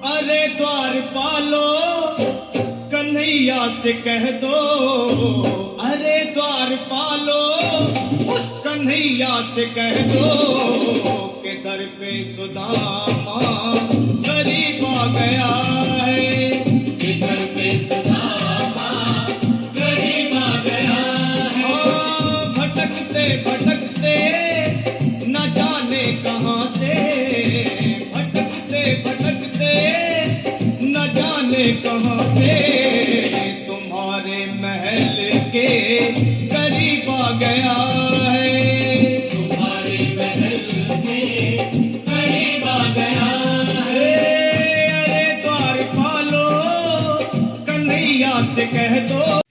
अरे द्वारपालो कन्हैया से कह दो, अरे द्वारपालो उस कन्हैया से कह दो कि दर पे सुदामा गरीब आ गया है, कि दर पे सुदामा गरीब आ गया है। भटकते भटकते न जाने कहाँ से, भटकते भटकते न जाने कहाँ से तुम्हारे महल के करीब आ गया है, तुम्हारे महल के करीब आ गया है। अरे द्वारपालो कन्हैया से कह दो।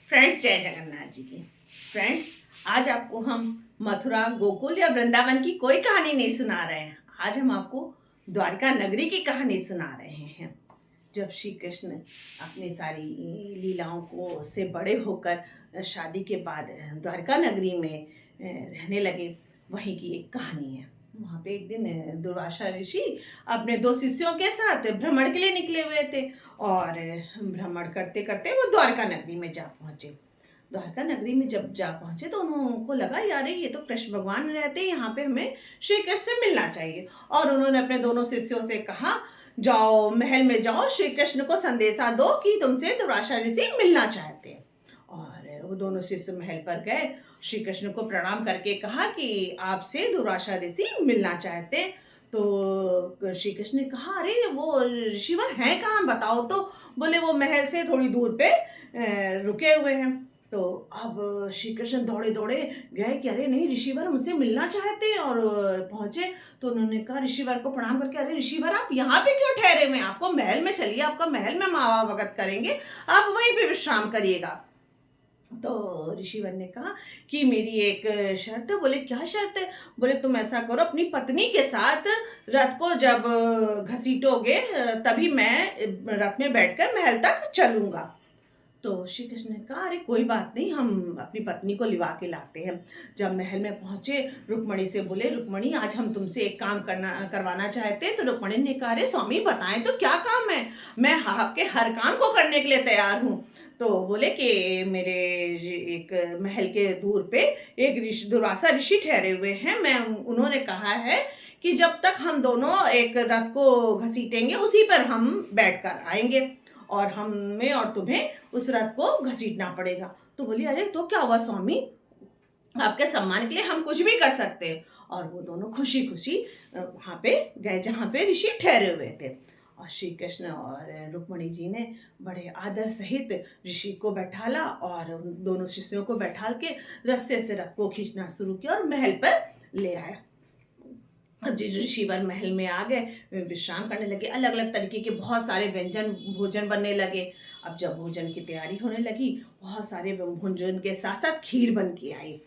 फ्रेंड्स, जय जगन्नाथ जी की। फ्रेंड्स, आज आपको हम मथुरा, गोकुल या वृंदावन की कोई कहानी नहीं सुना रहे हैं। आज हम आपको द्वारका नगरी की कहानी सुना रहे हैं। जब श्री कृष्ण अपनी सारी लीलाओं को से बड़े होकर शादी के बाद द्वारका नगरी में रहने लगे, वहीं की एक कहानी है। वहाँ पे एक दिन दुर्वासा ऋषि अपने 2 शिष्यों के साथ भ्रमण के लिए निकले हुए थे और भ्रमण करते करते वो द्वारका नगरी में जा पहुँचे। द्वारका नगरी में जब जा पहुँचे तो उनको लगा, यार ये तो कृष्ण भगवान रहते हैं, यहाँ पे हमें श्री कृष्ण से मिलना चाहिए। और उन्होंने अपने दोनों शिष्यों से कहा, जाओ महल में जाओ, श्री कृष्ण को संदेशा दो कि तुमसे दुर्वासा ऋषि मिलना चाहते हैं। और वो दोनों शिष्य महल पर गए, श्री कृष्ण को प्रणाम करके कहा कि आपसे दुर्वासा ऋषि मिलना चाहते हैं। तो श्री कृष्ण ने कहा, अरे वो ऋषिवर हैं कहाँ, बताओ तो। बोले वो महल से थोड़ी दूर पे रुके हुए हैं। तो अब श्री कृष्ण दौड़े दौड़े गए कि अरे नहीं, ऋषिवर मुझसे मिलना चाहते हैं। और पहुंचे तो उन्होंने कहा ऋषिवर को प्रणाम करके, अरे ऋषिवर आप यहाँ पे क्यों ठहरे हुए, आपको महल में चलिए, आपका महल में मावा भगत करेंगे, आप वहीं पे विश्राम करिएगा। तो ऋषिवर ने कहा कि मेरी एक शर्त है। बोले क्या शर्त है? बोले तुम ऐसा करो, अपनी पत्नी के साथ रथ को जब घसीटोगे तभी मैं रथ में बैठकर महल तक चलूंगा। तो श्री कृष्ण ने कहा, अरे कोई बात नहीं, हम अपनी पत्नी को लिवा के लाते हैं। जब महल में पहुंचे, रुक्मणी से बोले, रुक्मणी आज हम तुमसे एक काम करवाना चाहते हैं। तो रुक्मणी ने कहा, अरे स्वामी बताएं तो क्या काम है, मैं आपके हर काम को करने के लिए तैयार हूँ। तो बोले कि मेरे एक महल के दूर पे एक दुर्वासा ऋषि ठहरे हुए हैं, मैं उन्होंने कहा है कि जब तक हम दोनों एक रथ को घसीटेंगे उसी पर हम बैठकर आएंगे और हमें और तुम्हें उस रथ को घसीटना पड़ेगा। तो बोली, अरे तो क्या हुआ स्वामी, आपके सम्मान के लिए हम कुछ भी कर सकते हैं। और वो दोनों खुशी खुशी वहाँ पे गए जहाँ पे ऋषि ठहरे हुए थे। और श्री कृष्ण और रुक्मणी जी ने बड़े आदर सहित ऋषि को बैठाला और उन दोनों शिष्यों को बैठाल के रस्से से रथ को खींचना शुरू किया और महल पर ले आया। अब जिस ऋषिवर महल में आ गए, विश्राम करने लगे। अलग अलग तरीके के बहुत सारे व्यंजन भोजन बनने लगे। अब जब भोजन की तैयारी होने लगी, बहुत सारे भोजन के साथ साथ खीर बन के आई।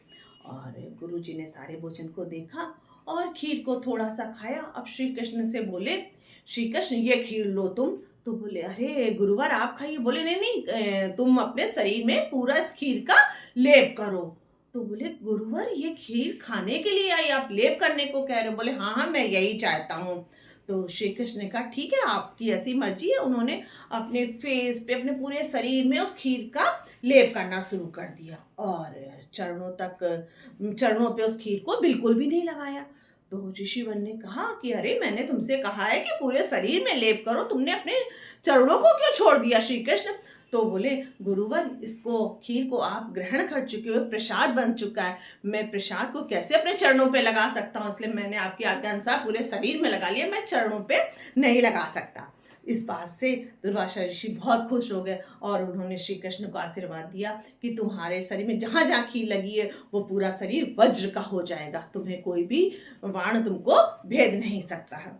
और गुरु जी ने सारे भोजन को देखा और खीर को थोड़ा सा खाया। अब श्री कृष्ण से बोले, श्री कृष्ण ये खीर लो तुम। तो बोले, अरे गुरुवर आप खाइए। बोले नहीं नहीं, तुम अपने शरीर में पूरा इस खीर का लेप करो। तो बोले, गुरुवर ये खीर खाने के लिए आई, आप लेप करने को कह रहे हो? बोले हाँ हाँ, मैं यही चाहता हूँ। तो श्री कृष्ण ने कहा, ठीक है आपकी ऐसी मर्जी है। उन्होंने अपने फेस पे, अपने पूरे शरीर में उस खीर का लेप करना शुरू कर दिया और चरणों पे उस खीर को बिल्कुल भी नहीं लगाया। तो ऋषिवर ने कहा कि अरे मैंने तुमसे कहा है कि पूरे शरीर में लेप करो, तुमने अपने चरणों को क्यों छोड़ दिया श्री कृष्ण? तो बोले, गुरुवर इसको खीर को आप ग्रहण कर चुके हो, प्रसाद बन चुका है, मैं प्रसाद को कैसे अपने चरणों पे लगा सकता हूँ, इसलिए मैंने आपकी आज्ञा अनुसार पूरे शरीर में लगा लिया, मैं चरणों पे नहीं लगा सकता। इस बात से दुर्वासा ऋषि बहुत खुश हो गए और उन्होंने श्री कृष्ण को आशीर्वाद दिया कि तुम्हारे शरीर में जहाँ जहाँ खीर लगी है वो पूरा शरीर वज्र का हो जाएगा, तुम्हें कोई भी वाण तुमको भेद नहीं सकता है।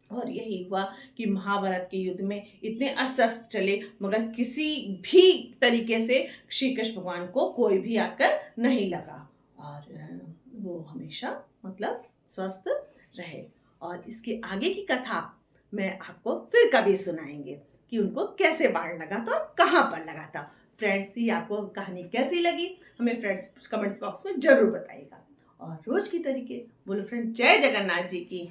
और यही हुआ कि महाभारत के युद्ध में इतने अस्त्र चले मगर किसी भी तरीके से श्री कृष्ण भगवान को कोई भी आकर नहीं लगा और वो हमेशा मतलब स्वस्थ रहे। और इसके आगे की कथा मैं आपको फिर कभी सुनाएंगे कि उनको कैसे बाण लगा था और कहाँ पर लगा था। फ्रेंड्स, ये आपको कहानी कैसी लगी हमें फ्रेंड्स कमेंट्स बॉक्स में जरूर बताइएगा। और रोज की तरीके बोलो फ्रेंड, जय जगन्नाथ जी की।